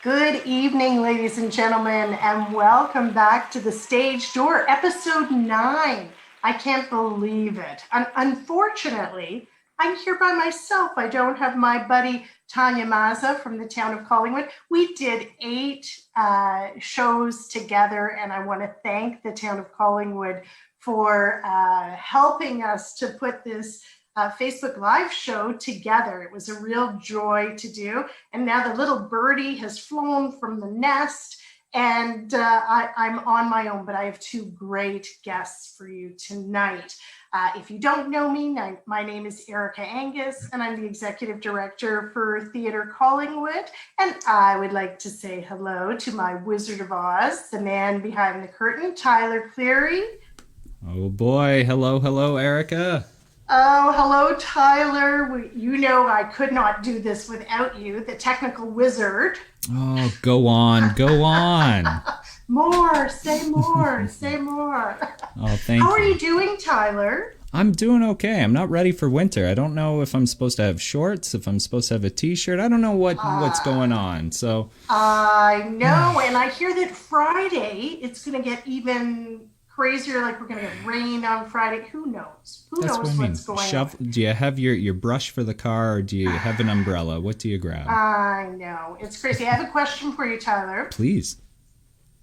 Good evening, ladies and gentlemen, and welcome back to the Stage Door, episode 9. I can't believe it. Unfortunately, I'm here by myself. I don't have my buddy Tanya Mazza from the town of Collingwood. We did 8 shows together, and I want to thank the town of Collingwood for helping us to put this Facebook Live show together. It was a real joy to do. And now the little birdie has flown from the nest, and I'm on my own, but I have 2 great guests for you tonight. If you don't know me, my name is 𝗥cie𝗯 and I'm the Executive Director for Theatre Collingwood. And I would like to say hello to my Wizard of Oz, the man behind the curtain, Tyler Cleary. Oh boy, hello, Erica. Oh, hello, Tyler. You know I could not do this without you, the technical wizard. Oh, go on. More, say more, say more. Oh, thank you. How are you doing, Tyler? I'm doing okay. I'm not ready for winter. I don't know if I'm supposed to have shorts, if I'm supposed to have a t-shirt. I don't know what's going on. So I know, and I hear that Friday it's going to get even crazier, like we're going to get rain on Friday. Who knows? Who knows what's going on? Do you have your brush for the car, or do you have an umbrella? What do you grab? I know. It's crazy. I have a question for you, Tyler. Please.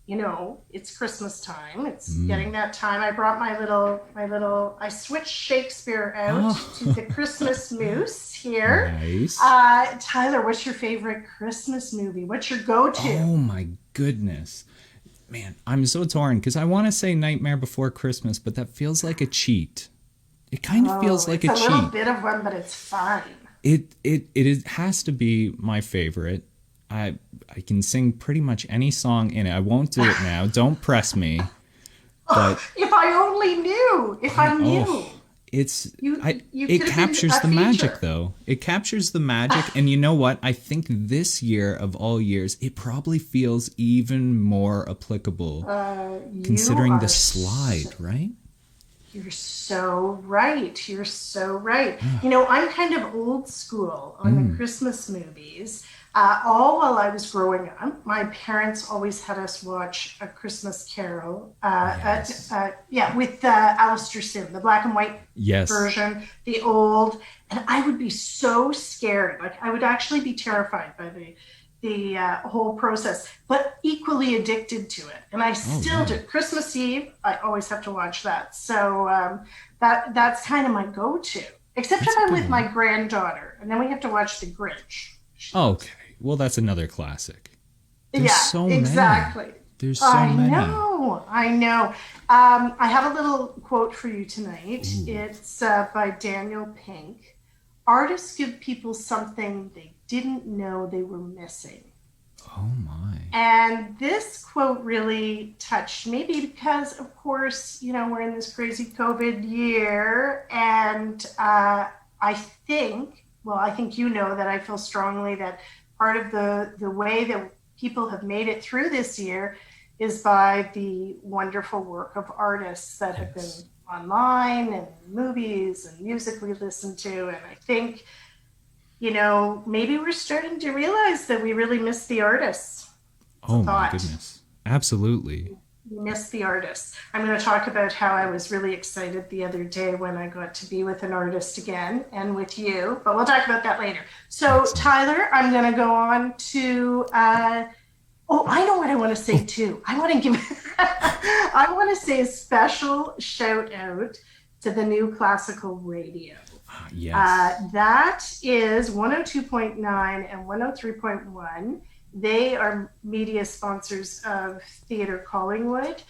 You know, it's Christmas time. It's getting that time. I brought my little, I switched Shakespeare out to the Christmas moose here. Nice. Tyler, what's your favorite Christmas movie? What's your go-to? Oh my goodness. Man, I'm so torn because I want to say Nightmare Before Christmas, but that feels like a cheat. It kind of feels like a cheat. It's a little bit of one, but it's fun. It has to be my favorite. I can sing pretty much any song in it. I won't do it now. Don't press me. But if I only knew. If I knew. It captures the magic, though. It captures the magic, and you know what? I think this year of all years, it probably feels even more applicable, considering the slide, right? You're so right. You're so right. You know, I'm kind of old school on the Christmas movies. All while I was growing up, my parents always had us watch A Christmas Carol. With Alistair Sim, the black and white version, the old. And I would be so scared. Like, I would actually be terrified by the whole process, but equally addicted to it. And I still do. Christmas Eve, I always have to watch that. So that's kind of my go-to. Except if I'm with my granddaughter, and then we have to watch The Grinch. Okay. Well, that's another classic. There's so exactly. Many. There's so many. I know. I have a little quote for you tonight. Ooh. It's by Daniel Pink. Artists give people something they didn't know they were missing. Oh, my. And this quote really touched me because, of course, you know, we're in this crazy COVID year. And I think you know that I feel strongly that part of the way that people have made it through this year is by the wonderful work of artists that have been online and movies and music we listen to. And I think, you know, maybe we're starting to realize that we really miss the artists. Oh my goodness. Absolutely. We miss the artists. I'm going to talk about how I was really excited the other day when I got to be with an artist again and with you, but we'll talk about that later. So Tyler, I'm going to go on to, I know what I want to say too. I want to say a special shout out to the new classical radio. Yes. That is 102.9 and 103.1. They are media sponsors of Theatre Collingwood.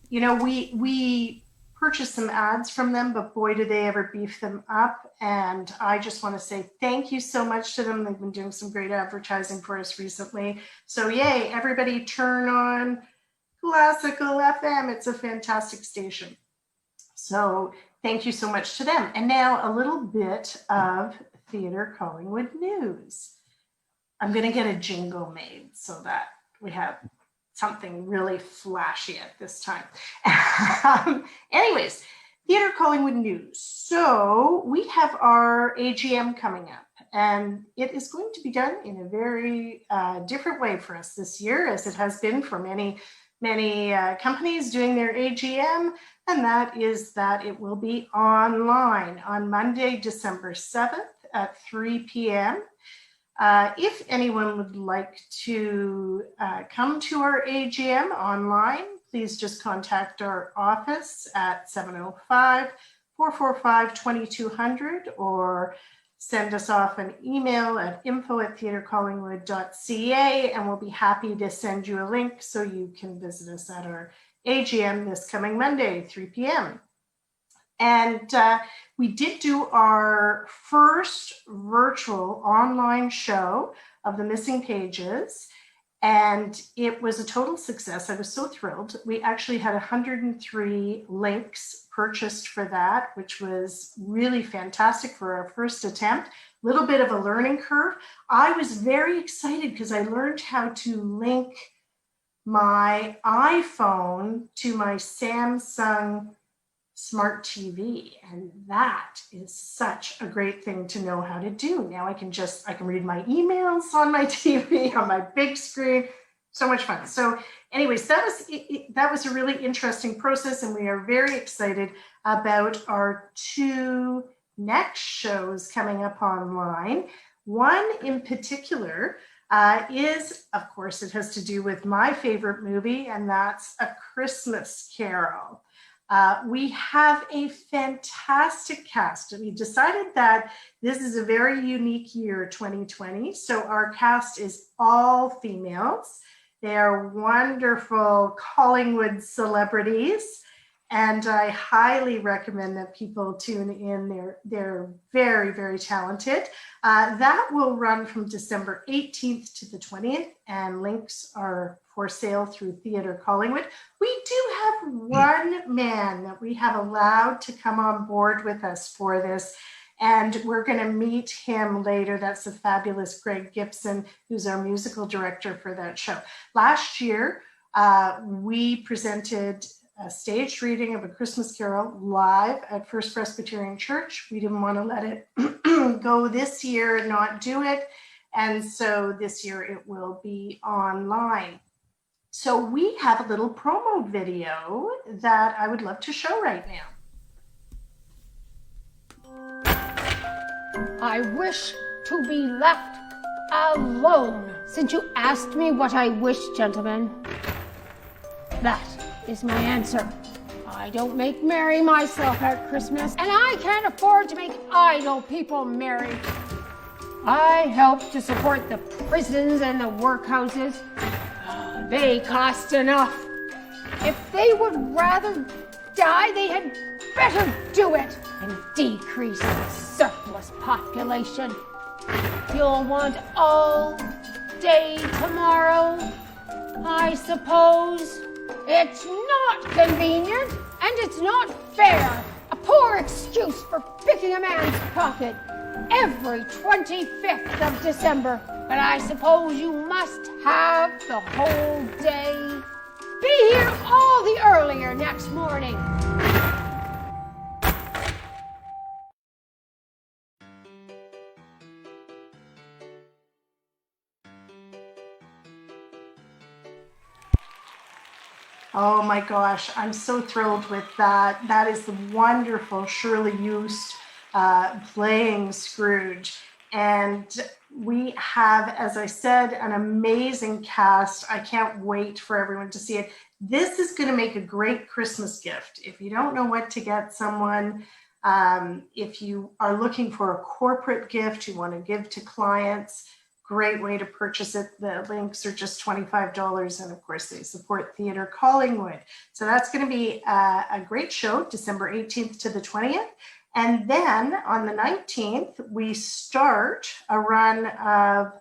You know, we purchased some ads from them, but boy, do they ever beef them up. And I just want to say thank you so much to them. They've been doing some great advertising for us recently. So yay, everybody turn on Classical FM. It's a fantastic station. So thank you so much to them. And now a little bit of Theatre Collingwood news. I'm going to get a jingle made so that we have something really flashy at this time. Anyways, Theatre Collingwood news. So we have our AGM coming up, And it is going to be done in a very different way for us this year, as it has been for many companies doing their AGM, and that is that it will be online on Monday, December 7th at 3 p.m. If anyone would like to come to our AGM online, please just contact our office at 705-445-2200 or send us off an email at info@theatrecollingwood.ca, and we'll be happy to send you a link so you can visit us at our AGM this coming Monday, 3 p.m. And we did do our first virtual online show of the Missing Pages, and it was a total success. I was so thrilled. We actually had 103 links purchased for that, which was really fantastic for our first attempt. A little bit of a learning curve. I was very excited because I learned how to link my iPhone to my Samsung smart TV, and that is such a great thing to know how to do. Now I can read my emails on my TV on my big screen. So much fun. So anyways, that was a really interesting process, and we are very excited about our two next shows coming up online. One in particular is, of course, it has to do with my favorite movie, and that's A Christmas Carol. We have a fantastic cast. We decided that this is a very unique year, 2020. So our cast is all females. They are wonderful Collingwood celebrities, and I highly recommend that people tune in. They're very, very talented. That will run from December 18th to the 20th, and links are for sale through Theatre Collingwood. We do have one man that we have allowed to come on board with us for this, and we're going to meet him later. That's the fabulous Greg Gibson, who's our musical director for that show. Last year, we presented a staged reading of A Christmas Carol live at First Presbyterian Church. We didn't want to let it go this year and not do it, and so this year it will be online. So we have a little promo video that I would love to show right now. I wish to be left alone. Since you asked me what I wish, gentlemen, that is my answer. I don't make merry myself at Christmas, and I can't afford to make idle people merry. I help to support the prisons and the workhouses. They cost enough. If they would rather die, they had better do it and decrease the surplus population. You'll want all day tomorrow, I suppose. It's not convenient and it's not fair. A poor excuse for picking a man's pocket every 25th of December. But I suppose you must have the whole day. Be here all the earlier next morning. Oh my gosh, I'm so thrilled with that. That is the wonderful Shirley Eust playing Scrooge. And we have, as I said, an amazing cast. I can't wait for everyone to see it. This is going to make a great Christmas gift. If you don't know what to get someone, if you are looking for a corporate gift you want to give to clients, great way to purchase it. The links are just $25, and of course they support Theatre Collingwood. So that's going to be a great show, December 18th to the 20th. And then on the 19th, we start a run of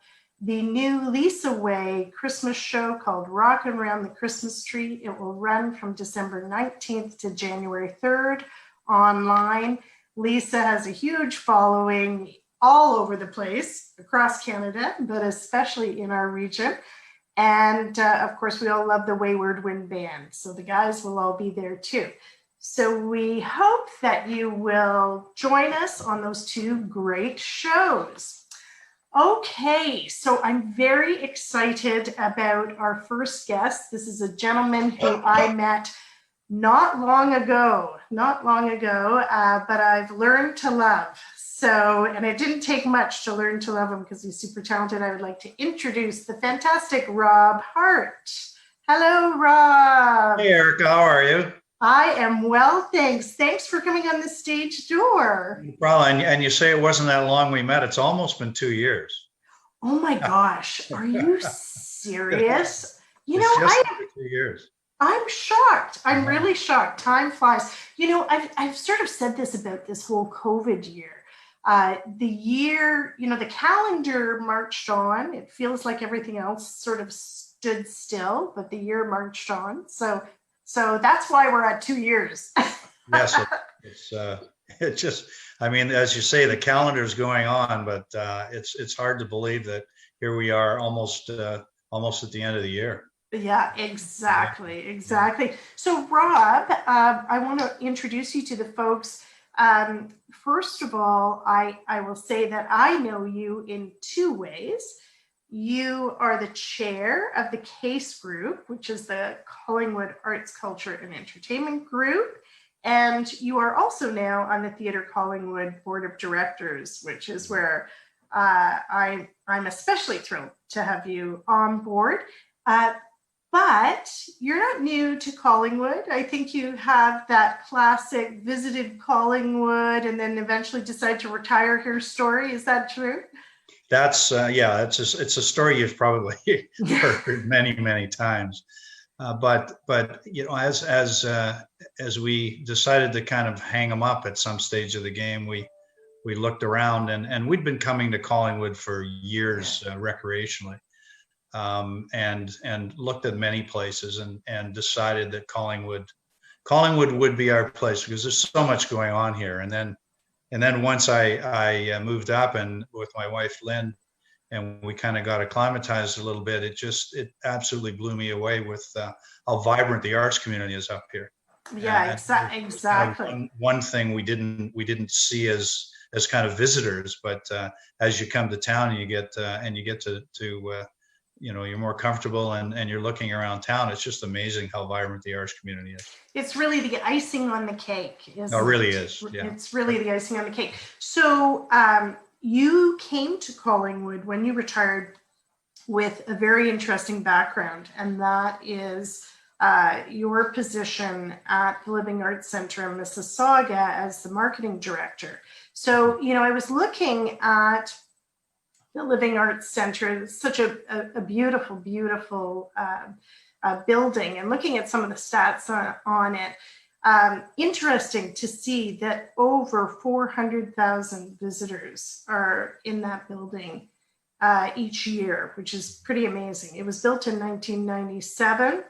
the new Lisa Way Christmas show called Rockin' Around the Christmas Tree. It will run from December 19th to January 3rd online. Lisa has a huge following all over the place, across Canada, but especially in our region. And of course, we all love the Wayward Wind Band. So the guys will all be there too. So we hope that you will join us on those two great shows. Okay, so I'm very excited about our first guest. This is a gentleman who I met not long ago, but I've learned to love. So, and it didn't take much to learn to love him because he's super talented. I would like to introduce the fantastic Rob Hart. Hello, Rob. Hey, Erica, how are you? I am well, thanks. Thanks for coming on the stage door. No problem. And you say it wasn't that long we met. It's almost been 2 years. Oh my gosh, are you serious? You know, just 2 years. I'm shocked. I'm really shocked. Time flies. You know, I've sort of said this about this whole COVID year. The year, you know, the calendar marched on. It feels like everything else sort of stood still, but the year marched on. So that's why we're at 2 years. Yes, it's just, I mean, as you say, the calendar's going on, but it's hard to believe that here we are almost at the end of the year. Yeah, exactly. So Rob, I want to introduce you to the folks. First of all, I will say that I know you in two ways. You are the chair of the CACE group, which is the Collingwood Arts, Culture and Entertainment Group. And you are also now on the Theatre Collingwood Board of Directors, which is where I'm especially thrilled to have you on board. But you're not new to Collingwood. I think you have that classic visited Collingwood and then eventually decide to retire here story. Is that true? That's it's a story you've probably heard many times. But you know, as we decided to kind of hang them up at some stage of the game, we looked around and we'd been coming to Collingwood for years recreationally. And looked at many places and decided that Collingwood would be our place because there's so much going on here. And then once I moved up and with my wife Lynn, and we kind of got acclimatized a little bit, it absolutely blew me away with how vibrant the arts community is up here. Yeah, exactly. One thing we didn't see as kind of visitors, but as you come to town and you get to you know, you're more comfortable and you're looking around town. It's just amazing how vibrant the arts community is. It's really the icing on the cake. It really is. Yeah. It's really the icing on the cake. So you came to Collingwood when you retired with a very interesting background, and that is your position at the Living Arts Centre in Mississauga as the marketing director. So, you know, I was looking at the Living Arts Centre. It's such a beautiful building, and looking at some of the stats on it, interesting to see that over 400,000 visitors are in that building each year, which is pretty amazing. It was built in 1997,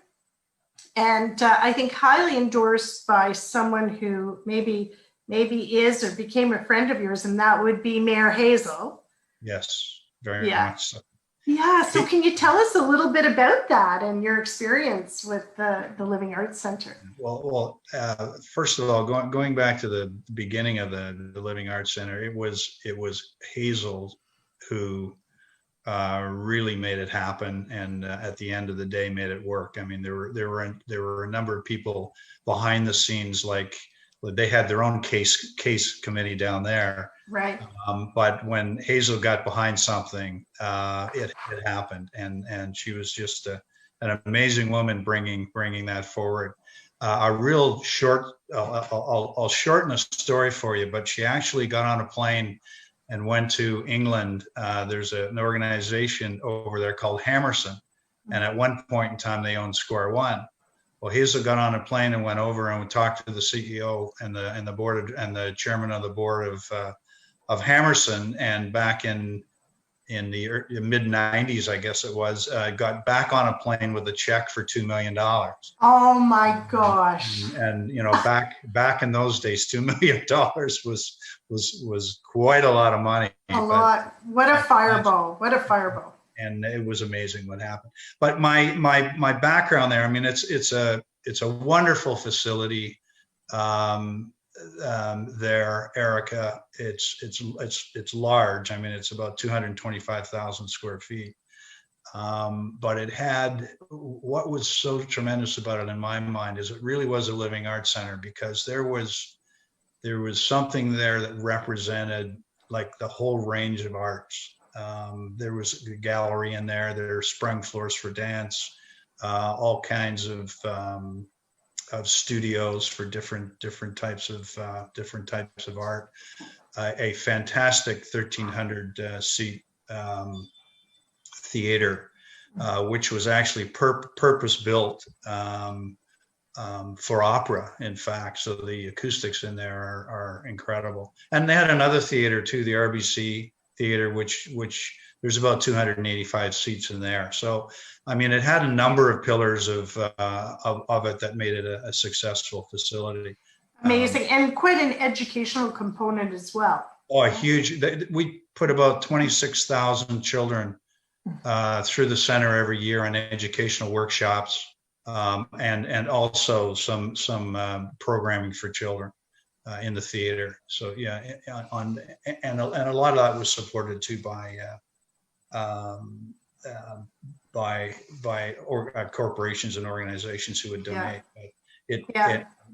and I think highly endorsed by someone who maybe is or became a friend of yours, and that would be Mayor Hazel. Yes, very much so. Yeah, so can you tell us a little bit about that and your experience with the Living Arts Centre? Well, first of all, going back to the beginning of the Living Arts Centre, it was Hazel who really made it happen, and at the end of the day, made it work. I mean, there were a number of people behind the scenes, like they had their own case committee down there. Right. But when Hazel got behind something, it happened, and she was just an amazing woman bringing that forward. A real short, I'll shorten a story for you, but she actually got on a plane and went to England. There's an organization over there called Hammerson, and at one point in time they owned Square One. Well, Hazel got on a plane and went over and talked to the CEO and the board and the chairman of the board of Hammerson, and back in the mid 90s, I guess it was, got back on a plane with a check for $2 million. Oh my gosh! And you know, back in those days, $2 million was quite a lot of money. A lot. What a fireball! What a fireball! And it was amazing what happened. But my background there, I mean, it's a wonderful facility. there, Erica. It's large. I mean, it's about 225,000 square feet. But it had, what was so tremendous about it in my mind is it really was a living arts center, because there was something there that represented like the whole range of arts. There was a gallery in there. There are sprung floors for dance, all kinds of studios for different types of art. A fantastic 1,300 seat theater, which was actually purpose built for opera, in fact. So the acoustics in there are incredible. And they had another theater too, the RBC Theater, which there's about 285 seats in there. So, I mean, it had a number of pillars of it that made it a successful facility. Amazing, and quite an educational component as well. Oh, a huge. We put about 26,000 children through the center every year on educational workshops, and also some programming for children in the theater. So yeah, and a lot of that was supported too by corporations and organizations who would donate. But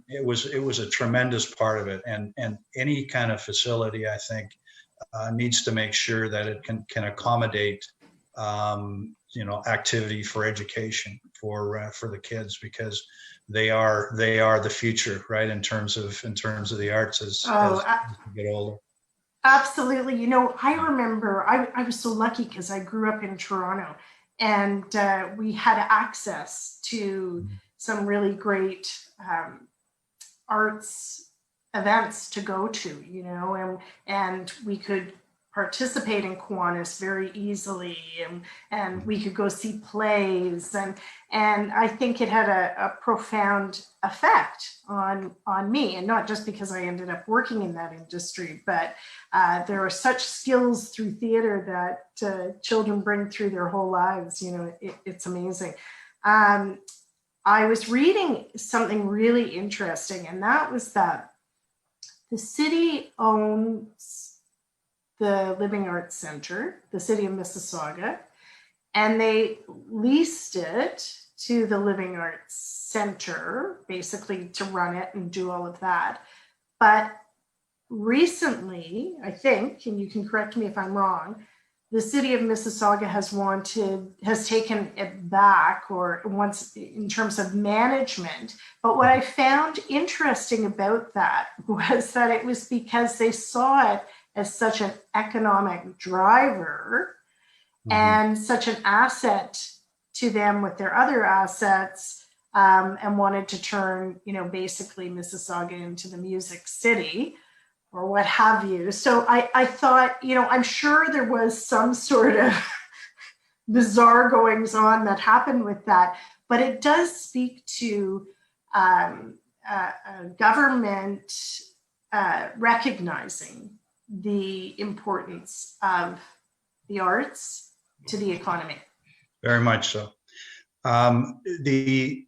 it was a tremendous part of it, and any kind of facility, I think, needs to make sure that it can accommodate activity for education for the kids, because they are the future, right, in terms of the arts as we get older. Absolutely. I remember I was so lucky because I grew up in Toronto, and we had access to some really great arts events to go to, and we could participate in Kiwanis very easily, and we could go see plays, and I think it had a profound effect on me, and not just because I ended up working in that industry, but there are such skills through theater that children bring through their whole lives. It's amazing. I was reading something really interesting, and that was that the city owns the Living Arts Center, the city of Mississauga, and they leased it to the Living Arts Center, basically to run it and do all of that. But recently, I think, and you can correct me if I'm wrong, the city of Mississauga has taken it back, or wants, in terms of management. But what I found interesting about that was that it was because they saw it as such an economic driver and such an asset to them with their other assets, and wanted to turn, basically Mississauga into the music city or what have you. So I thought, I'm sure there was some sort of bizarre goings on that happened with that, but it does speak to government recognizing the importance of the arts to the economy. Very much so. The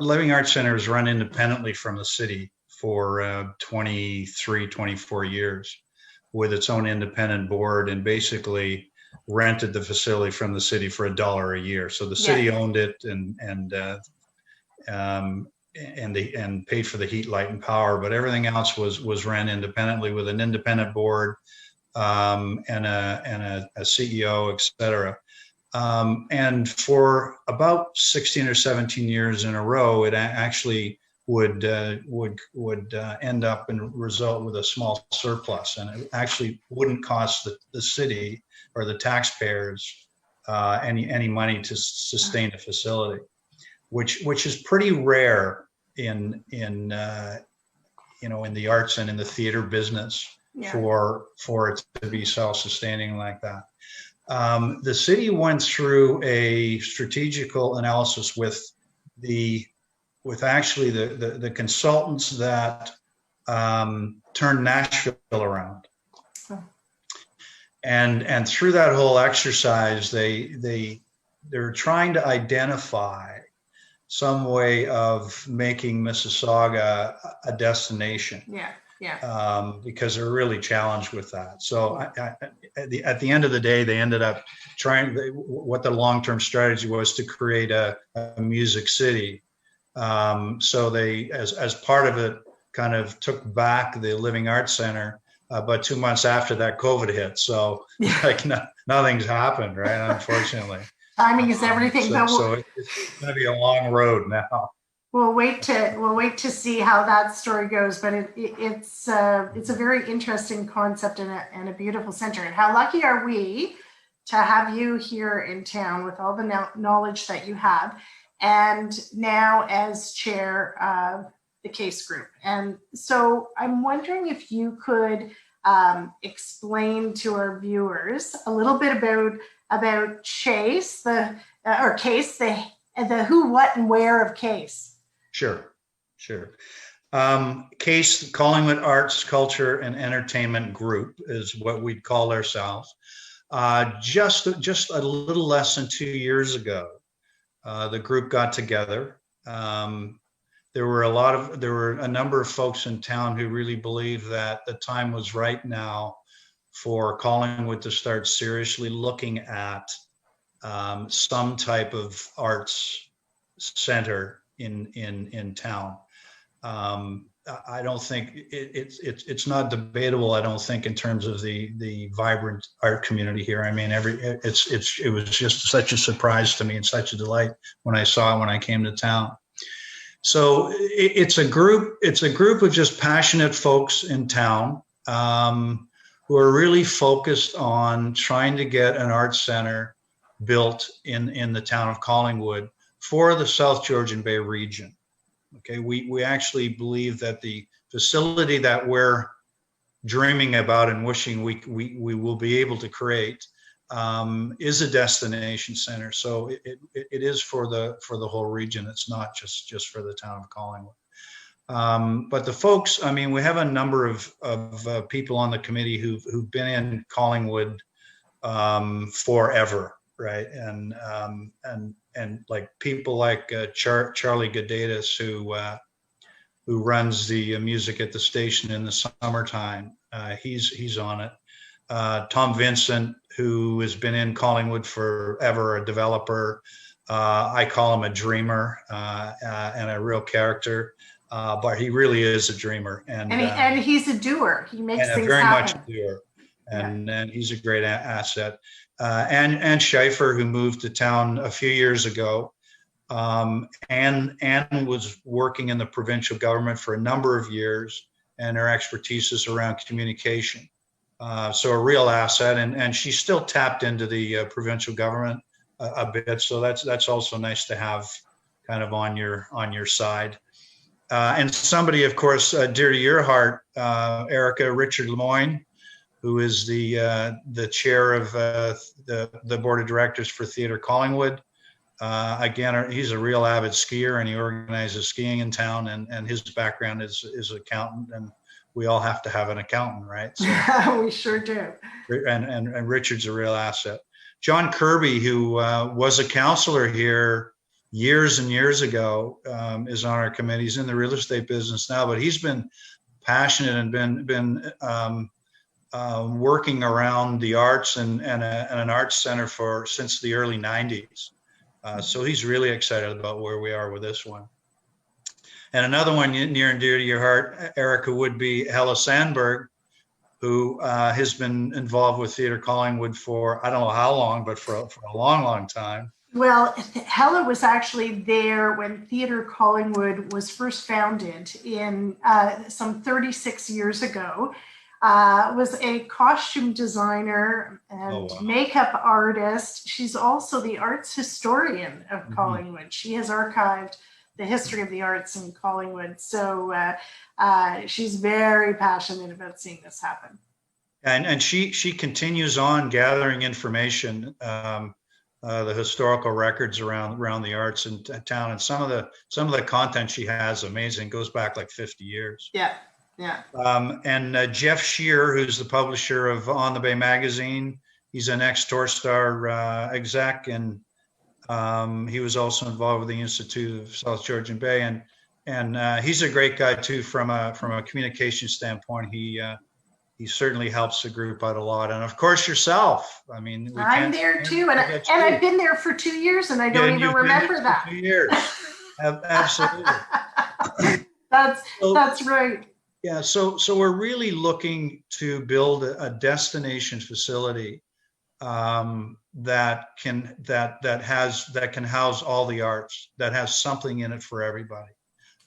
Living Arts Center is run independently from the city for 23, 24 years with its own independent board, and basically rented the facility from the city for $1 a year. So the city owned it and paid for the heat, light, and power, but everything else was ran independently with an independent board, and a CEO, et cetera. And for about 16 or 17 years in a row, it actually would end up and result with a small surplus, and it actually wouldn't cost the city or the taxpayers any money to sustain a facility, which is pretty rare in the arts and in the theater business, for it to be self-sustaining like that. The city went through a strategical analysis with actually the consultants that turned Nashville around. And through that whole exercise, they're trying to identify way of making Mississauga a destination. Because they're really challenged with that. So at the end of the day, they ended up what the long-term strategy was to create a music city. So they, as part of it, kind of took back the Living Arts Center, but 2 months after that, COVID hit. So nothing's happened, right? Unfortunately. Timing is everything. So it's going to be a long road now. We'll wait to see how that story goes, but it's a very interesting concept and a beautiful center. And how lucky are we to have you here in town with all the knowledge that you have, and now as chair of the CACE group. And so I'm wondering if you could explain to our viewers a little bit about CACE, the who, what, and where of CACE. Sure. CACE, Collingwood Arts, Culture, and Entertainment Group is what we'd call ourselves. Just a little less than 2 years ago, the group got together. There were a number of folks in town who really believed that the time was right now for Collingwood to start seriously looking at some type of arts center in town. I don't think it's not debatable. I don't think in terms of the vibrant art community here. I mean, it was just such a surprise to me and such a delight when I saw it when I came to town. So it's a group of just passionate folks in town who are really focused on trying to get an arts center built in the town of Collingwood for the South Georgian Bay region. Okay, we actually believe that the facility that we're dreaming about and wishing we will be able to create is a destination center. So it is for the whole region. It's not just for the town of Collingwood. But the folks, I mean, we have a number of people on the committee who've been in Collingwood forever, right? And like people like Charlie 𝗥𝗯 who runs the music at the station in the summertime. He's on it. Tom Vincent, who has been in Collingwood forever, a developer. I call him a dreamer and a real character, but he really is a dreamer. And he's a doer. He makes things very happen. Much a doer. And he's a great asset. And Schaefer, who moved to town a few years ago, and was working in the provincial government for a number of years, and her expertise is around communication. So a real asset, and she's still tapped into the provincial government a bit. So that's also nice to have kind of on your side. And somebody, of course, dear to your heart, Erica, Richard Loin, who is the chair of the board of directors for Theatre Collingwood. Again, he's a real avid skier, and he organizes skiing in town, and his background is accountant, and we all have to have an accountant, right? So, we sure do. And Richard's a real asset. John Kirby, who was a councillor here years and years ago, is on our committee. He's in the real estate business now, but he's been passionate and been working around the arts and an arts center since the early 90s. So he's really excited about where we are with this one. And another one near and dear to your heart, Erica, would be 𝗥cie🗯 Sandberg, who has been involved with Theatre Collingwood for, I don't know how long, but for a long, long time. Well, Hella was actually there when Theatre Collingwood was first founded in some 36 years ago. Was a costume designer and makeup artist. She's also the arts historian of Collingwood. She has archived the history of the arts in Collingwood. So she's very passionate about seeing this happen. And she continues on gathering information, the historical records around the arts in town, and some of the content she has amazing, goes back like 50 years. Yeah. And Jeff Shear, who's the publisher of On the Bay magazine, he's an ex-Torstar exec, and He was also involved with the Institute of South Georgian Bay, and he's a great guy too from a communication standpoint. He certainly helps the group out a lot, and of course yourself. I mean, I'm there too, and I've been there for 2 years, and I don't even remember that. 2 years, absolutely. That's right. Yeah, so we're really looking to build a destination facility that can house all the arts, that has something in it for everybody.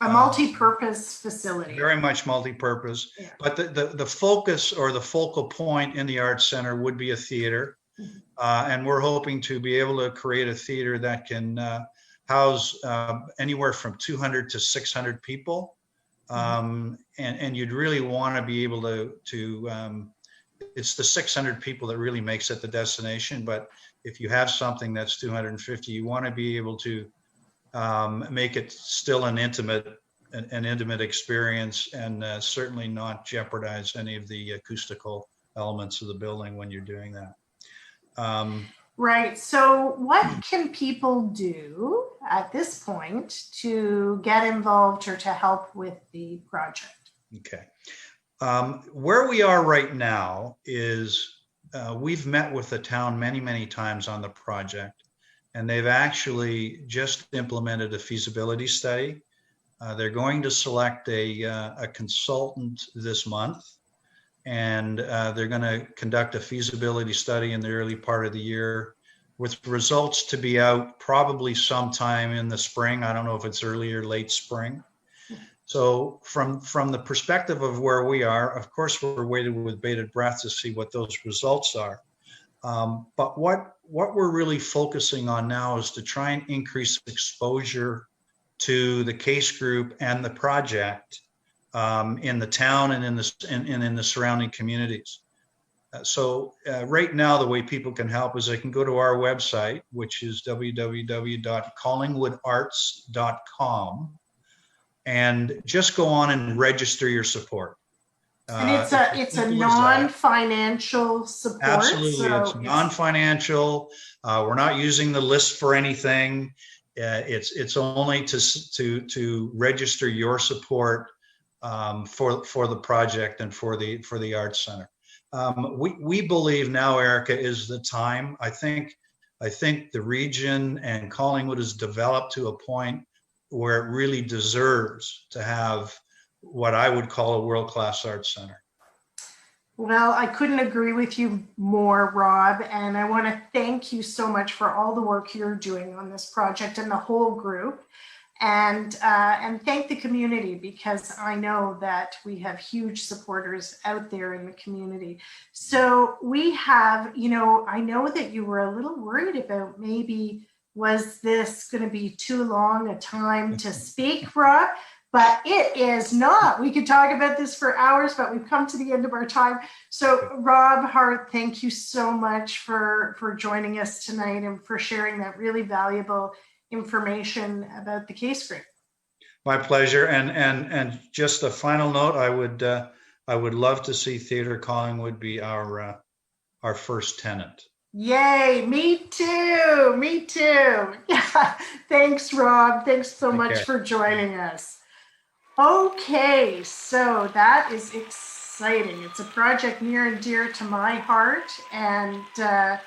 A multi-purpose facility. Very much multi-purpose, yeah. But the focus or the focal point in the Arts Center would be a theater. And we're hoping to be able to create a theater that can house anywhere from 200 to 600 people. And you'd really want to be able to it's the 600 people that really makes it the destination. But if you have something that's 250, you want to be able to make it still an intimate experience, and certainly not jeopardize any of the acoustical elements of the building when you're doing that. Right. So what can people do at this point to get involved or to help with the project? Okay. Where we are right now is we've met with the town many, many times on the project, and they've actually just implemented a feasibility study. They're going to select a consultant this month, and they're going to conduct a feasibility study in the early part of the year, with results to be out probably sometime in the spring. I don't know if it's early or late spring. So from the perspective of where we are, of course, we're waiting with bated breath to see what those results are. But what we're really focusing on now is to try and increase exposure to the CACE group and the project in the town and in the surrounding communities. So right now, the way people can help is they can go to our website, which is www.collingwoodarts.com, and just go on and register your support. And it's a non-financial support. Absolutely, so it's non-financial. We're not using the list for anything. It's only to register your support for the project and for the Arts Center. We believe now, 𝗥cie, is the time. I think the region and Collingwood has developed to a point where it really deserves to have what I would call a world-class arts center. Well, I couldn't agree with you more, Rob, and I want to thank you so much for all the work you're doing on this project and the whole group, and thank the community, because I know that we have huge supporters out there in the community. So we have, I know that you were a little worried about maybe, was this going to be too long a time to speak, Rob? But it is not. We could talk about this for hours, but we've come to the end of our time. So Rob, Hart, thank you so much for joining us tonight and for sharing that really valuable information about the CACE group. My pleasure. And just a final note, I would love to see Theatre Collingwood be our first tenant. Yay, me too. Me too. Yeah. Thanks, Rob. Thanks so much for joining us. Okay, so that is exciting. It's a project near and dear to my heart, and I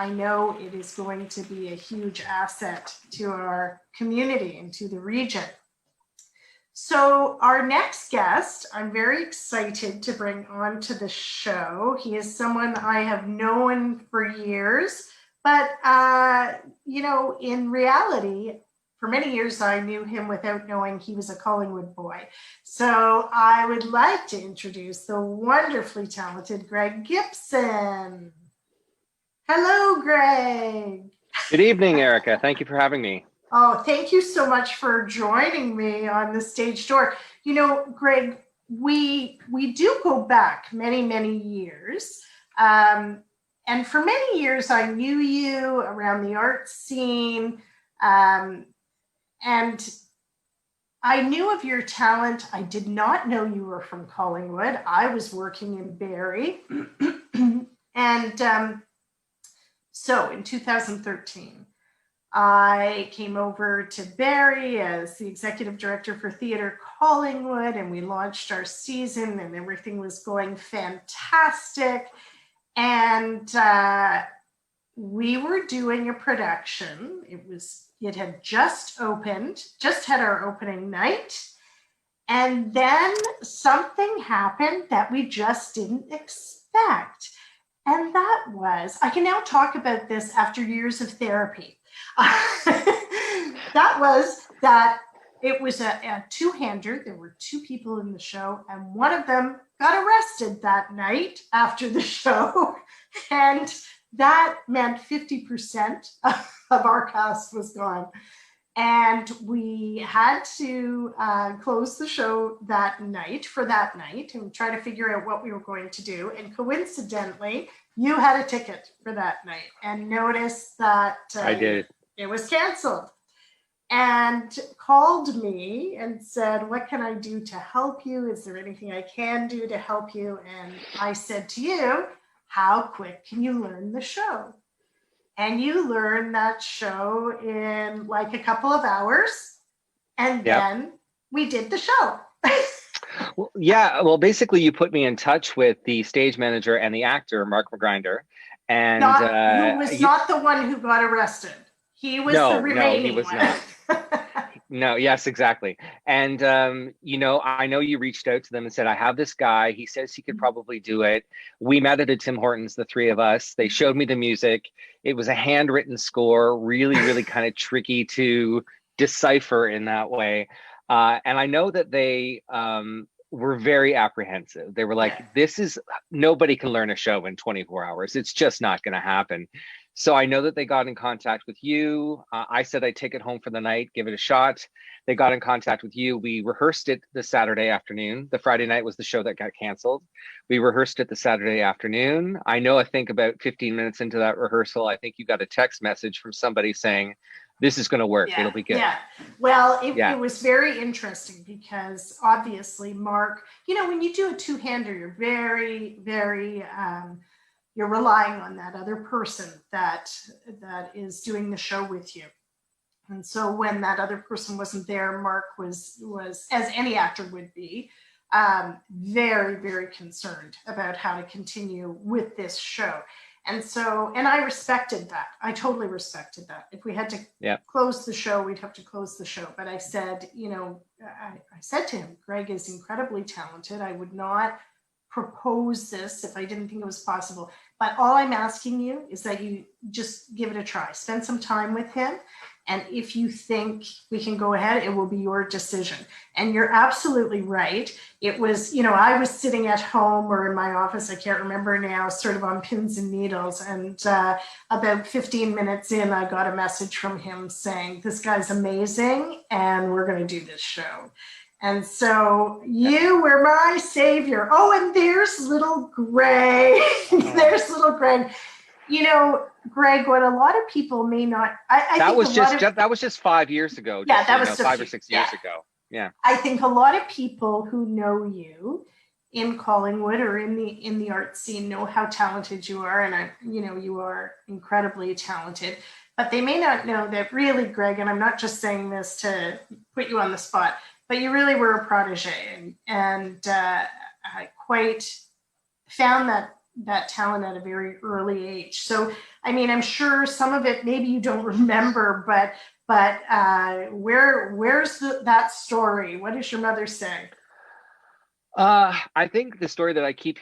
know it is going to be a huge asset to our community and to the region. So our next guest, I'm very excited to bring on to the show. He is someone I have known for years, but in reality, for many years, I knew him without knowing he was a Collingwood boy. So I would like to introduce the wonderfully talented Greg Gibson. Hello, Greg. Good evening, 𝗥cie. Thank you for having me. Oh, thank you so much for joining me on the Stage Door. Greg, we do go back many, many years. And for many years, I knew you around the art scene. And I knew of your talent. I did not know you were from Collingwood. I was working in Barrie. And so in 2013, I came over to Barrie as the executive director for Theatre Collingwood, and we launched our season, and everything was going fantastic. And we were doing a production. It had just opened, just had our opening night. And then something happened that we just didn't expect. And that was, I can now talk about this after years of therapy. That was that it was a two-hander. There were two people in the show, and one of them got arrested that night after the show. And that meant 50% of our cast was gone. And we had to close the show that night and try to figure out what we were going to do. And coincidentally, you had a ticket for that night and noticed that I did. It was canceled, and called me and said, what can I do to help you? Is there anything I can do to help you? And I said to you, how quick can you learn the show? And you learn that show in like a couple of hours. And then we did the show. Well, yeah. Well, basically, you put me in touch with the stage manager and the actor, Mark McGrinder. And who was not the one who got arrested. He was the remaining he was one. Not. No, yes, exactly. And, I know you reached out to them and said, I have this guy. He says he could probably do it. We met at a Tim Hortons, the three of us. They showed me the music. It was a handwritten score, really, really kind of tricky to decipher in that way. And I know that they were very apprehensive. They were like, nobody can learn a show in 24 hours. It's just not going to happen. So I know that they got in contact with you. I said I'd take it home for the night, give it a shot. They got in contact with you. We rehearsed it the Saturday afternoon. The Friday night was the show that got canceled. We rehearsed it the Saturday afternoon. I think about 15 minutes into that rehearsal, I think you got a text message from somebody saying, this is going to work. It'll be good. Yeah. Well, it was very interesting because obviously, Mark, when you do a two-hander, you're very, very, you're relying on that other person that is doing the show with you. And so when that other person wasn't there, Mark was as any actor would be, very, very concerned about how to continue with this show. And so, and I respected that. I totally respected that. If we had to close the show, we'd have to close the show. But I said, I said to him, Greg is incredibly talented. I would not propose this if I didn't think it was possible. But all I'm asking you is that you just give it a try. Spend some time with him. And if you think we can go ahead, it will be your decision. And you're absolutely right. It was, I was sitting at home or in my office, I can't remember now, sort of on pins and needles. And about 15 minutes in, I got a message from him saying, this guy's amazing and we're going to do this show. And so you were my savior. Oh, and there's little Greg. There's little Greg. Greg, what a lot of people may not. That was just 5 years ago. Yeah, that was 5 or 6 years ago. Yeah. I think a lot of people who know you in Collingwood or in the art scene know how talented you are, and you are incredibly talented. But they may not know that really, Greg, and I'm not just saying this to put you on the spot, but you really were a protege, and I quite found that talent at a very early age. So, I mean, I'm sure some of it maybe you don't remember, but where's that story? What does your mother say? I think the story that I keep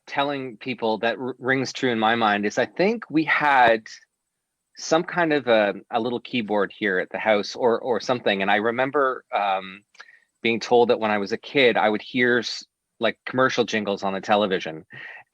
telling people that rings true in my mind is I think we had some kind of a little keyboard here at the house or something. And I remember being told that when I was a kid, I would hear like commercial jingles on the television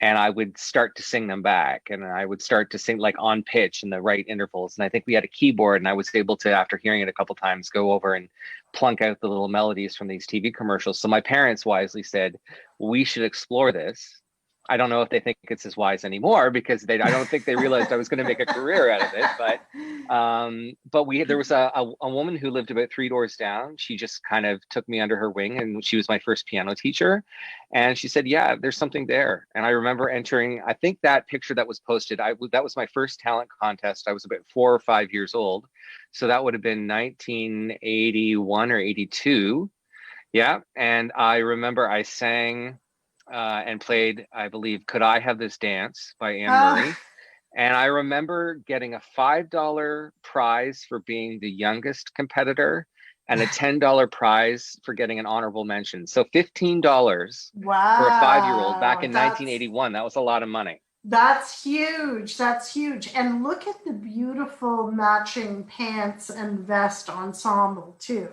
and I would start to sing them back, and I would start to sing like on pitch in the right intervals. And I think we had a keyboard, and I was able to, after hearing it a couple times, go over and plunk out the little melodies from these TV commercials. So my parents wisely said, we should explore this. I don't know if they think it's as wise anymore, because I don't think they realized I was going to make a career out of it. But there was a woman who lived about 3 doors down. She just kind of took me under her wing, and she was my first piano teacher. And she said, yeah, there's something there. And I remember entering, I think that picture that was posted, that was my first talent contest. I was about 4 or 5 years old. So that would have been 1981 or 82. Yeah. And I remember I sang and played, I believe, Could I Have This Dance by Anne Murray. And I remember getting a $5 prize for being the youngest competitor and a $10 prize for getting an honorable mention. So $15 for a 5-year-old back in 1981. That was a lot of money. That's huge. That's huge. And look at the beautiful matching pants and vest ensemble too.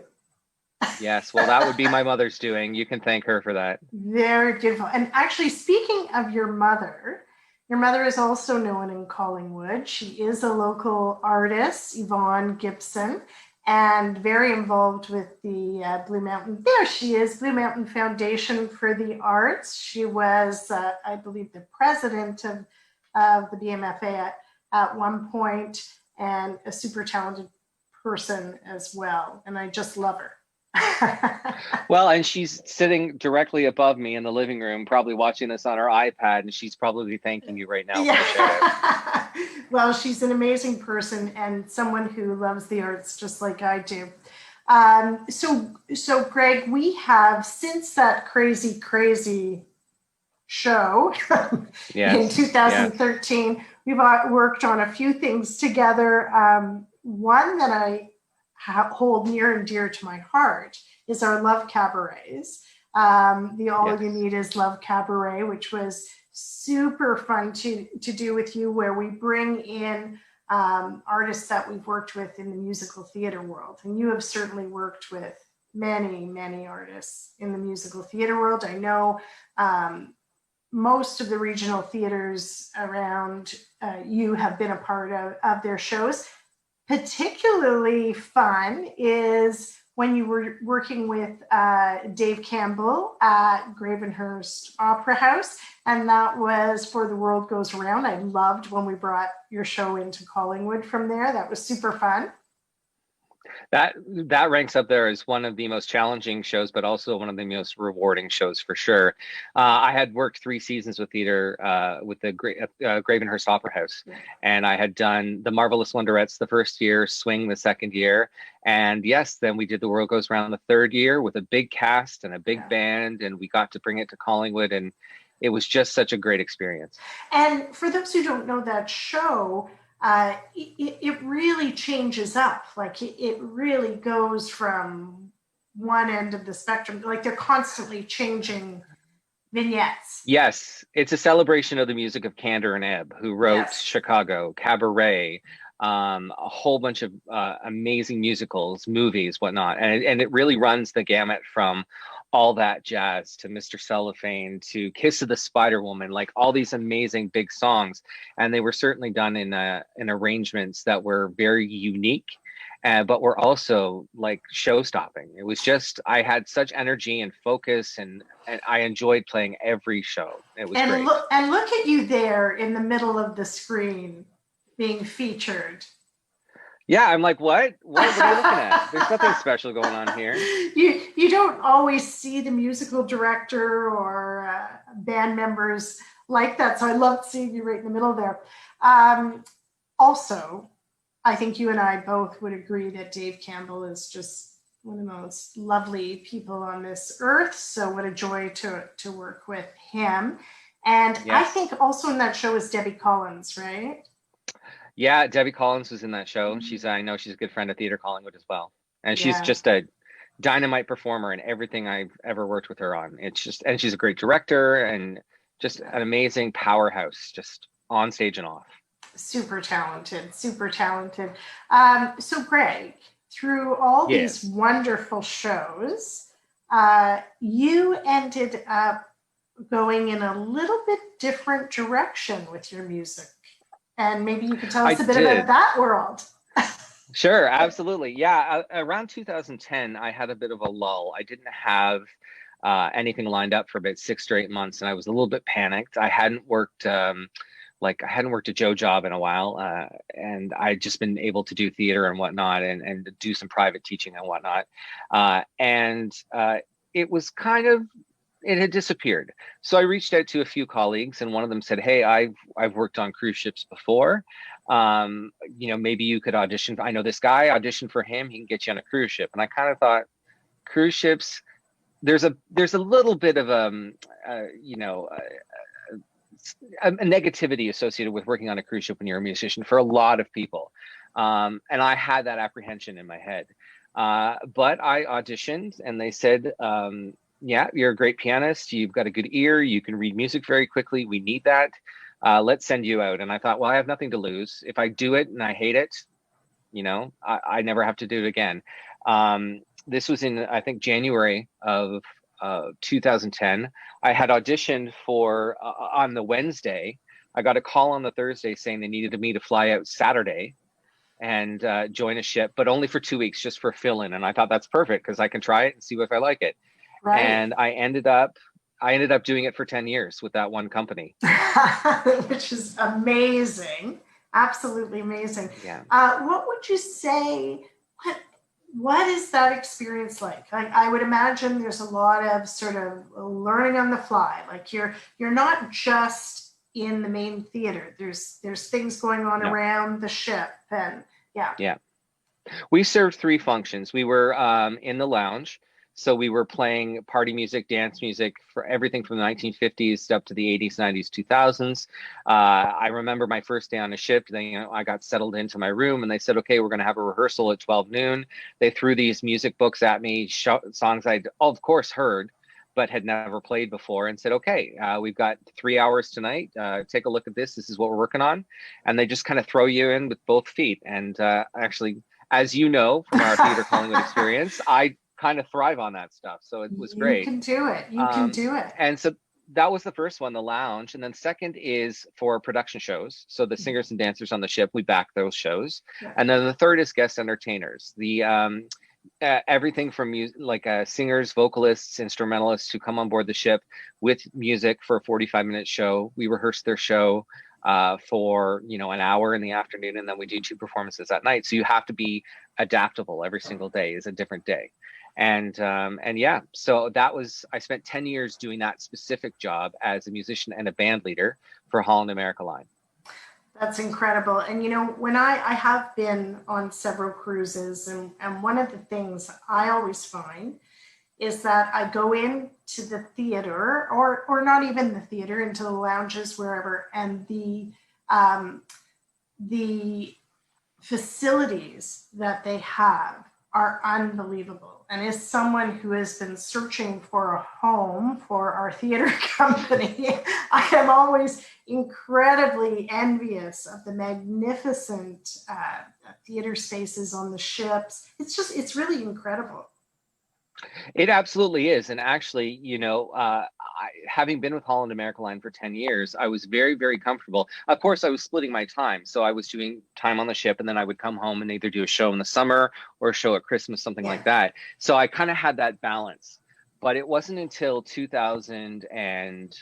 Yes, well, that would be my mother's doing. You can thank her for that. Very beautiful. And actually, speaking of your mother is also known in Collingwood. She is a local artist, Greg Gibson, and very involved with the Blue Mountain. There she is, Blue Mountain Foundation for the Arts. She was, I believe, the president of the BMFA at one point, and a super talented person as well. And I just love her. Well, and she's sitting directly above me in the living room, probably watching this on her iPad, and she's probably thanking you right now. Yeah. Well, she's an amazing person and someone who loves the arts just like I do. So Greg, we have, since that crazy show in 2013, we've worked on a few things together. One that I hold near and dear to my heart is our Love Cabarets. The All You Need Is Love Cabaret, which was super fun to do with you, where we bring in artists that we've worked with in the musical theater world. And you have certainly worked with many artists in the musical theater world. I know most of the regional theaters around you have been a part of their shows. Particularly fun is when you were working with Dave Campbell at Gravenhurst Opera House, and that was For the World Goes Around. I loved when we brought your show into Collingwood from there. That was super fun. That ranks up there as one of the most challenging shows, but also one of the most rewarding shows for sure. I had worked 3 seasons with theater with the Gravenhurst Opera House, and I had done The Marvelous Wonderettes the first year, Swing the second year, and yes, then we did The World Goes Round the third year with a big cast and a big band, and we got to bring it to Collingwood, and it was just such a great experience. And for those who don't know that show, it really changes up. Like it really goes from one end of the spectrum. Like they're constantly changing vignettes. Yes, it's a celebration of the music of Kander and Ebb, who wrote Chicago, Cabaret, a whole bunch of amazing musicals, movies, whatnot. And it really runs the gamut from All That Jazz to Mr. Cellophane to Kiss of the Spider Woman, like all these amazing big songs. And they were certainly done in arrangements that were very unique, but were also like show-stopping. It was just, I had such energy and focus, and I enjoyed playing every show. It was great. Look at you there in the middle of the screen being featured. Yeah, I'm like, what are you looking at? There's nothing special going on here. You don't always see the musical director or band members like that, so I loved seeing you right in the middle there. Also, I think you and I both would agree that Dave Campbell is just one of the most lovely people on this earth, so what a joy to work with him. And I think also in that show is Debbie Collins, right? Yeah, Debbie Collins was in that show. I know she's a good friend of Theatre Collingwood as well. And she's just a dynamite performer in everything I've ever worked with her on. And she's a great director and just an amazing powerhouse, just on stage and off. Super talented. So Greg, through all these wonderful shows, you ended up going in a little bit different direction with your music. And maybe you could tell us a bit about that world. Sure, absolutely. Yeah, around 2010, I had a bit of a lull. I didn't have anything lined up for about 6 straight months, and I was a little bit panicked. I hadn't worked a Joe job in a while, and I'd just been able to do theater and whatnot, and do some private teaching and whatnot, and it was kind of, it had disappeared. So I reached out to a few colleagues, and one of them said, "Hey, I've worked on cruise ships before. Maybe you could audition. I know this guy, audition for him. He can get you on a cruise ship." And I kind of thought, cruise ships, there's a little bit of a negativity associated with working on a cruise ship when you're a musician for a lot of people. And I had that apprehension in my head. But I auditioned, and they said, "Yeah, you're a great pianist. You've got a good ear. You can read music very quickly. We need that. Let's send you out." And I thought, well, I have nothing to lose. If I do it and I hate it, I never have to do it again. This was in, I think, January of 2010. I had auditioned for, on the Wednesday. I got a call on the Thursday saying they needed me to fly out Saturday and join a ship, but only for 2 weeks, just for fill-in. And I thought, that's perfect, because I can try it and see if I like it. Right. And I ended up doing it for 10 years with that one company. Which is amazing. Absolutely amazing. Yeah. What would you say, what is that experience like? I would imagine there's a lot of sort of learning on the fly. Like you're not just in the main theater. There's things going on around the ship, and yeah. We served 3 functions. We were in the lounge. So we were playing party music, dance music, for everything from the 1950s up to the 80s, 90s, 2000s. I remember my first day on a ship. Then I got settled into my room, and they said, "Okay, we're going to have a rehearsal at 12 noon." They threw these music books at me, songs I'd of course heard, but had never played before, and said, "Okay, we've got 3 hours tonight. Take a look at this. This is what we're working on." And they just kind of throw you in with both feet. And actually, as you know from our Theatre Collingwood experience, I kind of thrive on that stuff. So it was great. You can do it. You can do it. And so that was the first one, the lounge. And then second is for production shows. So the singers and dancers on the ship, we back those shows. Yeah. And then the third is guest entertainers. The everything from singers, vocalists, instrumentalists who come on board the ship with music for a 45-minute show. We rehearse their show for an hour in the afternoon, and then we do 2 performances at night. So you have to be adaptable. Every single day is a different day. And yeah, so I spent 10 years doing that specific job as a musician and a band leader for Holland America Line. That's incredible. And when I have been on several cruises, and one of the things I always find is that I go into the theater, or not even the theater, into the lounges, wherever, and the facilities that they have are unbelievable. And as someone who has been searching for a home for our theater company, I am always incredibly envious of the magnificent theater spaces on the ships. It's really incredible. It absolutely is. And actually, having been with Holland America Line for 10 years, I was very, very comfortable. Of course, I was splitting my time. So I was doing time on the ship, and then I would come home and either do a show in the summer or a show at Christmas, something like that. So I kind of had that balance. But it wasn't until 2000 and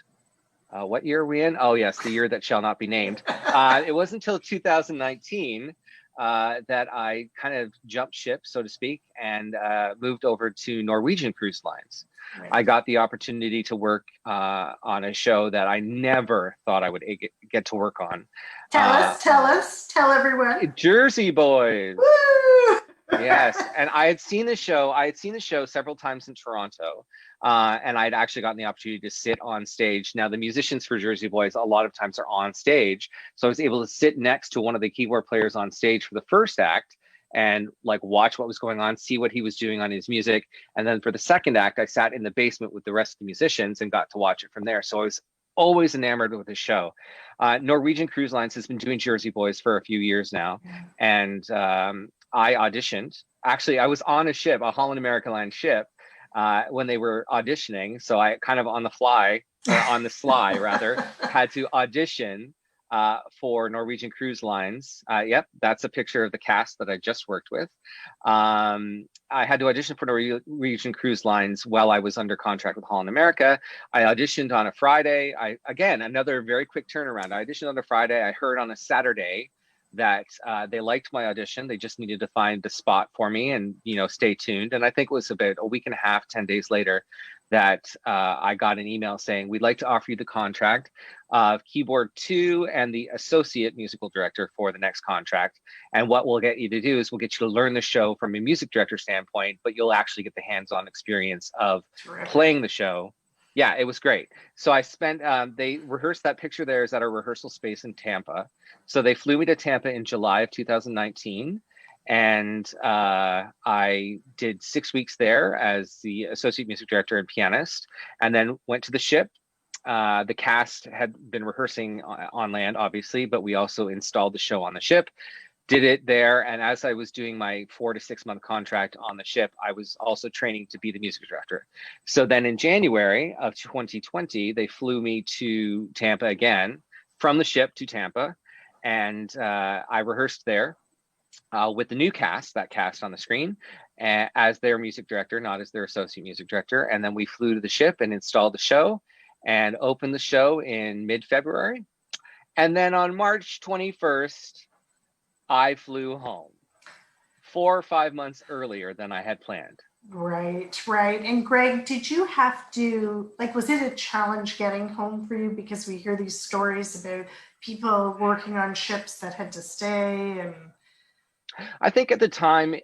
what year are we in? Oh, yes, the year that shall not be named. It wasn't until 2019 that I kind of jumped ship, so to speak, and moved over to Norwegian Cruise Lines. Right. I got the opportunity to work on a show that I never thought I would get to work on. Tell everyone. Jersey Boys. Woo! Yes, and I had seen the show several times in Toronto, and I'd actually gotten the opportunity to sit on stage. Now, the musicians for Jersey Boys a lot of times are on stage, so I was able to sit next to one of the keyboard players on stage for the first act and watch what was going on, see what he was doing on his music, and then for the second act, I sat in the basement with the rest of the musicians and got to watch it from there. So I was always enamored with the show. Norwegian Cruise Lines has been doing Jersey Boys for a few years now, and I auditioned. Actually, I was on a ship, a Holland America Line ship, when they were auditioning. So I kind of on the sly rather, had to audition for Norwegian Cruise Lines. Yep, that's a picture of the cast that I just worked with. I had to audition for Norwegian Cruise Lines while I was under contract with Holland America. I auditioned on a Friday. Again, another very quick turnaround. I auditioned on a Friday. I heard on a Saturday that they liked my audition. They just needed to find the spot for me and, stay tuned. And I think it was about a week and a half, 10 days later, that I got an email saying, we'd like to offer you the contract of keyboard 2 and the associate musical director for the next contract. And what we'll get you to do is we'll get you to learn the show from a music director standpoint, but you'll actually get the hands-on experience of playing the show. Yeah, it was great. So I spent, they rehearsed, that picture there is at our rehearsal space in Tampa. So they flew me to Tampa in July of 2019. And I did 6 weeks there as the associate music director and pianist, and then went to the ship. The cast had been rehearsing on land, obviously, but we also installed the show on the ship, did it there. And as I was doing my 4 to 6 month contract on the ship, I was also training to be the music director. So then in January of 2020, they flew me to Tampa again, from the ship to Tampa. And I rehearsed there with the new cast, that cast on the screen, as their music director, not as their associate music director. And then we flew to the ship and installed the show and opened the show in mid-February. And then on March 21st, I flew home 4 or 5 months earlier than I had planned. Right. And Greg, did you have to, was it a challenge getting home for you? Because we hear these stories about people working on ships that had to stay. And I think at the time,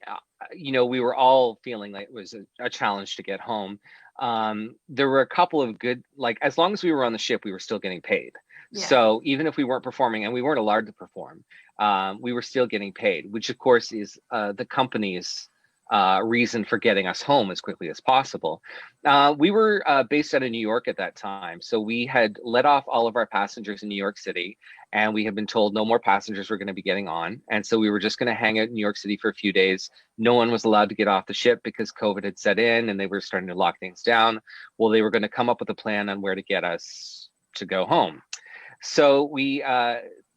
we were all feeling like it was a challenge to get home. There were a couple of good, as long as we were on the ship, we were still getting paid. Yeah. So even if we weren't performing, and we weren't allowed to perform, we were still getting paid, which of course is the company's reason for getting us home as quickly as possible. We were based out of New York at that time. So we had let off all of our passengers in New York City, and we had been told no more passengers were going to be getting on. And so we were just going to hang out in New York City for a few days. No one was allowed to get off the ship because COVID had set in and they were starting to lock things down. Well, they were going to come up with a plan on where to get us to go home. So we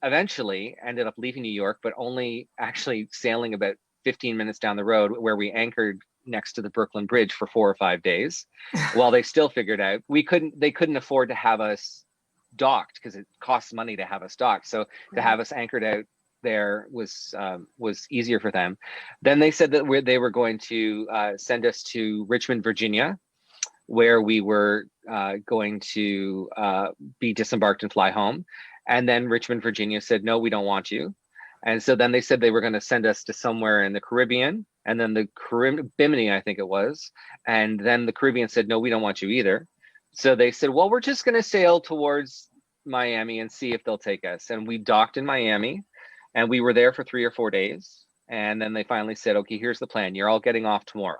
eventually ended up leaving New York, but only actually sailing about 15 minutes down the road, where we anchored next to the Brooklyn Bridge for 4 or 5 days while they still figured out they couldn't afford to have us docked because it costs money to have us docked. So to have us anchored out there was easier for them. Then they said that they were going to send us to Richmond, Virginia, where we were going to be disembarked and fly home. And then Richmond, Virginia said, no, we don't want you. And so then they said they were going to send us to somewhere in the Caribbean, and then the Bimini, I think it was. And then the Caribbean said, no, we don't want you either. So they said, well, we're just going to sail towards Miami and see if they'll take us. And we docked in Miami, and we were there for 3 or 4 days. And then they finally said, okay, here's the plan. You're all getting off tomorrow.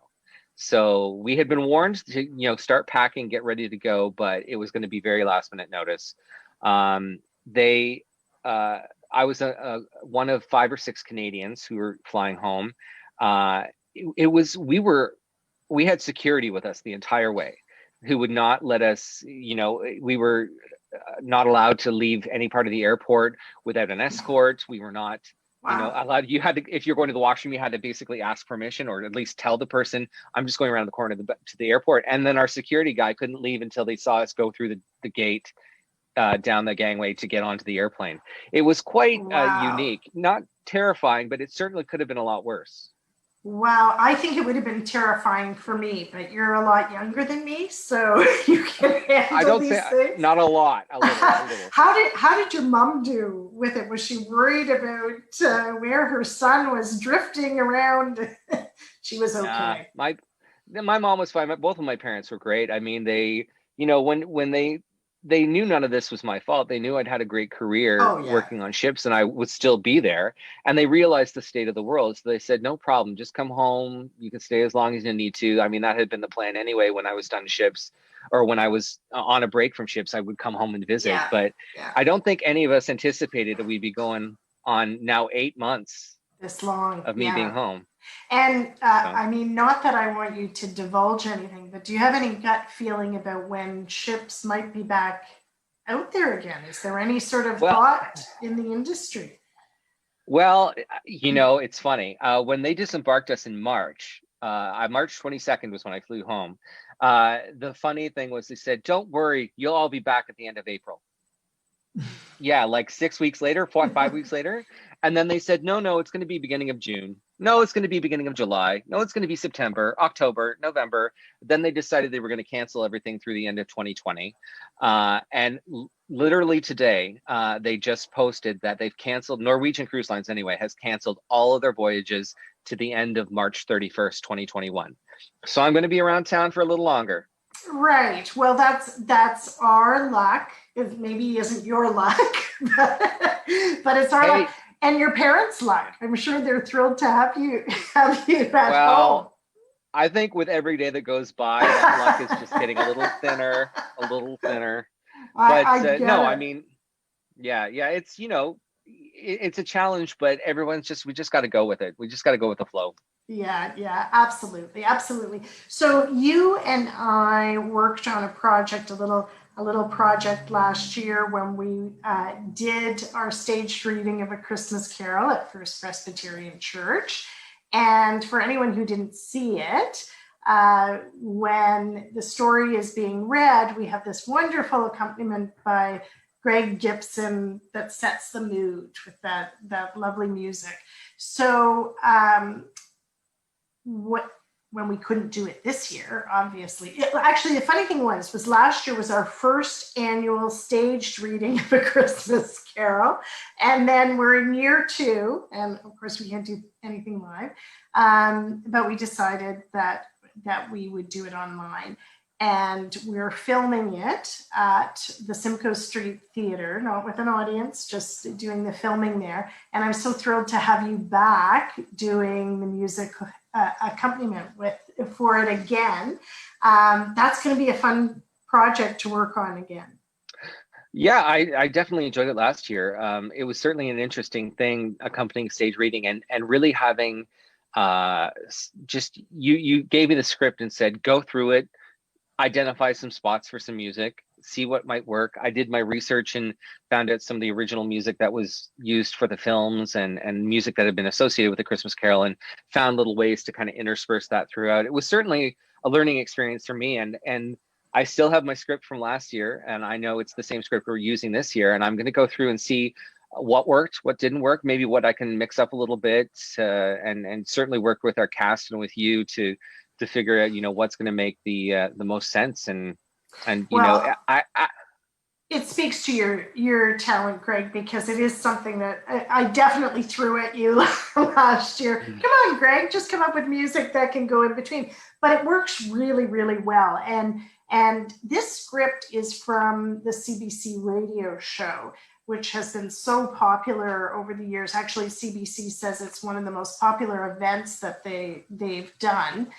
So we had been warned to, start packing, get ready to go, but it was going to be very last minute notice. I was one of 5 or 6 Canadians who were flying home. We had security with us the entire way, who would not let us, we were not allowed to leave any part of the airport without an escort. We were not, allowed. You had to, if you're going to the washroom, you had to basically ask permission, or at least tell the person, I'm just going around the corner to the airport. And then our security guy couldn't leave until they saw us go through the gate down the gangway to get onto the airplane. It was quite unique, not terrifying, but it certainly could have been a lot worse. Wow, I think it would have been terrifying for me, but you're a lot younger than me, so you can handle these things. Not a lot, a little. How did your mom do with it? Was she worried about where her son was drifting around? She was okay. My mom was fine. Both of my parents were great. I mean, they, when they knew none of this was my fault. They knew I'd had a great career working on ships and I would still be there. And they realized the state of the world. So they said, no problem, just come home. You can stay as long as you need to. I mean, that had been the plan anyway. When I was done ships, or when I was on a break from ships, I would come home and visit. But I don't think any of us anticipated that we'd be going on now 8 months this long of me being home. And I mean, not that I want you to divulge anything, but do you have any gut feeling about when ships might be back out there again? Is there any sort of thought in the industry? Well, it's funny. When they disembarked us in March, March 22nd was when I flew home. The funny thing was they said, don't worry, you'll all be back at the end of April. Yeah, like 6 weeks later, 5 weeks later. And then they said, no, it's going to be beginning of June. No, it's going to be beginning of July. No, it's going to be September, October, November. Then they decided they were going to cancel everything through the end of 2020. And literally today, they just posted that they've canceled, Norwegian Cruise Lines anyway, has canceled all of their voyages to the end of March 31st, 2021. So I'm going to be around town for a little longer. Right. Well, that's our luck. It maybe isn't your luck, but it's our luck. And your parents' luck. I'm sure they're thrilled to have you at home. I think with every day that goes by, that luck is just getting a little thinner, a little thinner. But I mean, yeah, it's it's a challenge, but we just got to go with it. We just got to go with the flow. Yeah, absolutely. So you and I worked on a project, a little project last year when we did our staged reading of A Christmas Carol at First Presbyterian Church. And for anyone who didn't see it, when the story is being read, we have this wonderful accompaniment by Greg Gibson that sets the mood with that lovely music. So when we couldn't do it this year, obviously. Actually, the funny thing was last year was our first annual staged reading of A Christmas Carol. And then we're in year 2, and of course we can't do anything live, but we decided that we would do it online. And we're filming it at the Simcoe Street Theatre, not with an audience, just doing the filming there. And I'm so thrilled to have you back doing the music accompaniment for it again. That's going to be a fun project to work on again. Yeah, I definitely enjoyed it last year. It was certainly an interesting thing, accompanying stage reading and really having just you gave me the script and said, go through it, identify some spots for some music, see what might work. I did my research and found out some of the original music that was used for the films and music that had been associated with The Christmas Carol, and found little ways to kind of intersperse that throughout. It was certainly a learning experience for me, and I still have my script from last year, and I know it's the same script we're using this year, and I'm going to go through and see what worked, what didn't work, maybe what I can mix up a little bit, and certainly work with our cast and with you to figure out, what's going to make the most sense. And it speaks to your talent, Greg, because it is something that I definitely threw at you last year. Come on, Greg, just come up with music that can go in between. But it works really, really well. And this script is from the CBC radio show, which has been so popular over the years. Actually, CBC says it's one of the most popular events that they've done.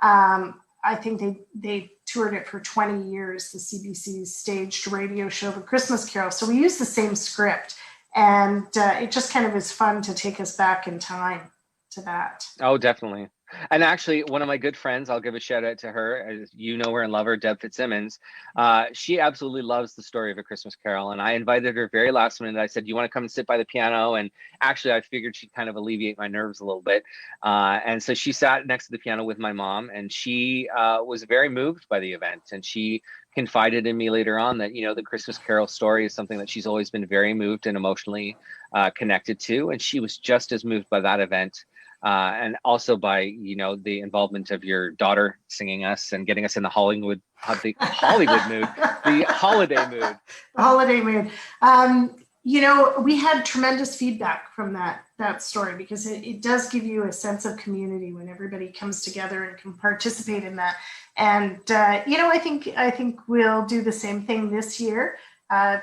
I think they toured it for 20 years, the CBC's staged radio show, The Christmas Carol. So we use the same script, and it just kind of is fun to take us back in time to that. Oh, definitely. And actually, one of my good friends, I'll give a shout out to her, as you know her and love her, Deb Fitzsimmons. She absolutely loves the story of A Christmas Carol. And I invited her very last minute. I said, you want to come and sit by the piano? And actually, I figured she'd kind of alleviate my nerves a little bit. And so she sat next to the piano with my mom, and she was very moved by the event. And she confided in me later on that, the Christmas Carol story is something that she's always been very moved and emotionally connected to. And she was just as moved by that event. And also by, the involvement of your daughter singing us and getting us in the Hollywood mood, the holiday mood. Holiday mood. We had tremendous feedback from that story, because it does give you a sense of community when everybody comes together and can participate in that. And, I think we'll do the same thing this year.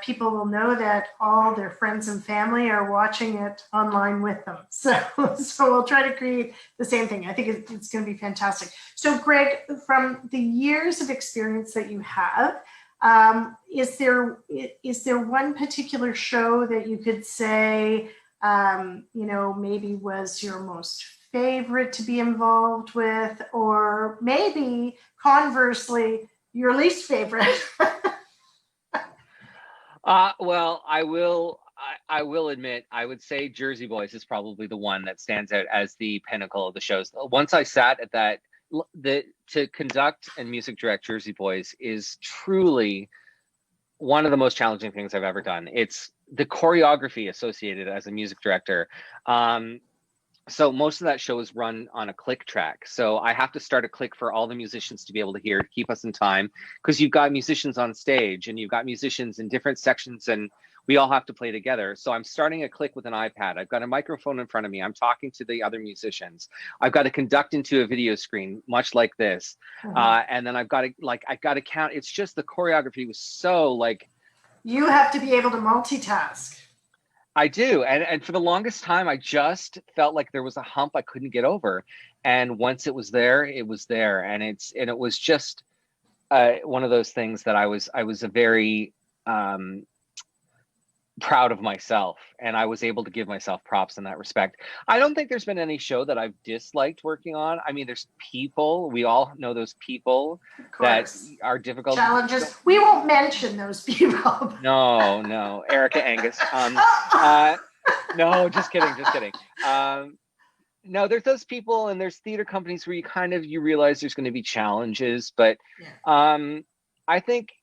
People will know that all their friends and family are watching it online with them. So we'll try to create the same thing. I think it's going to be fantastic. So Greg, from the years of experience that you have, is there one particular show that you could say, maybe was your most favorite to be involved with, or maybe conversely, your least favorite? Well, I will admit, I would say Jersey Boys is probably the one that stands out as the pinnacle of the shows. Once I sat at that, to conduct and music direct Jersey Boys is truly one of the most challenging things I've ever done. It's the choreography associated as a music director. So most of that show is run on a click track. So I have to start a click for all the musicians to be able to hear, to keep us in time, because you've got musicians on stage and you've got musicians in different sections and we all have to play together. So I'm starting a click with an iPad. I've got a microphone in front of me. I'm talking to the other musicians. I've got to conduct into a video screen, much like this. And then I've got to count. It's just the choreography was so like. You have to be able to multitask. I do. And for the longest time, I just felt like there was a hump I couldn't get over. And once it was there, it was there. And it was just one of those things that I was a very proud of myself, and I was able to give myself props in that respect. I don't think there's been any show that I've disliked working on. I mean, there's people, we all know those people that are difficult. Challenges. We won't mention those people. No, Erica Angus. No, just kidding. No, there's those people, and there's theater companies where you realize there's going to be challenges, but I think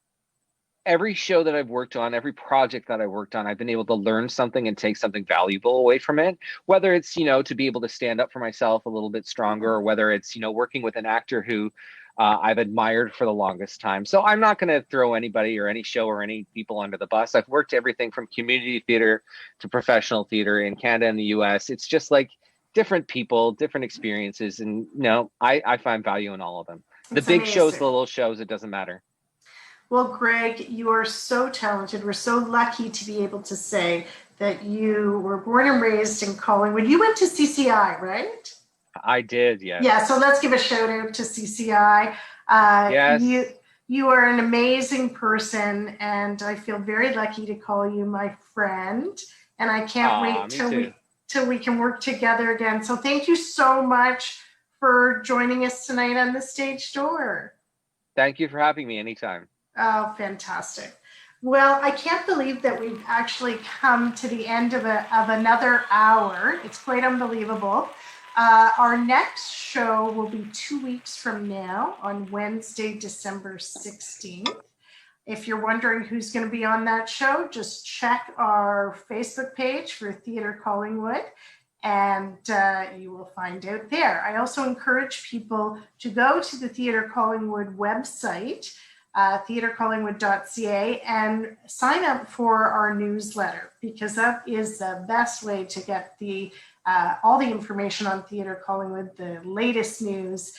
every show that I've worked on, every project that I worked on, I've been able to learn something and take something valuable away from it, whether it's, to be able to stand up for myself a little bit stronger, or whether it's, working with an actor who I've admired for the longest time. So I'm not going to throw anybody or any show or any people under the bus. I've worked everything from community theater to professional theater in Canada and the US. It's just like different people, different experiences. And I find value in all of them. The big shows, the little shows, it doesn't matter. Well, Greg, you are so talented. We're so lucky to be able to say that you were born and raised in Collingwood. You went to CCI, right? I did, yes. Yeah, so let's give a shout out to CCI. Yes. You are an amazing person, and I feel very lucky to call you my friend. And I can't wait till we can work together again. So thank you so much for joining us tonight on The Stage Door. Thank you for having me anytime. Oh, fantastic. Well, I can't believe that we've actually come to the end of another hour. It's quite unbelievable. Our next show will be 2 weeks from now on Wednesday, December 16th. If you're wondering who's going to be on that show, just check our Facebook page for Theatre Collingwood, and you will find out there. I also encourage people to go to the Theatre Collingwood website, theatrecollingwood.ca, and sign up for our newsletter, because that is the best way to get all the information on Theatre Collingwood, the latest news.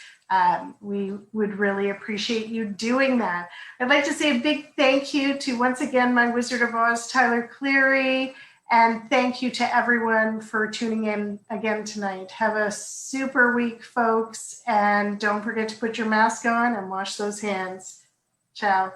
We would really appreciate you doing that. I'd like to say a big thank you to, once again, my Wizard of Oz, Tyler Cleary, and thank you to everyone for tuning in again tonight. Have a super week, folks, and don't forget to put your mask on and wash those hands. Ciao.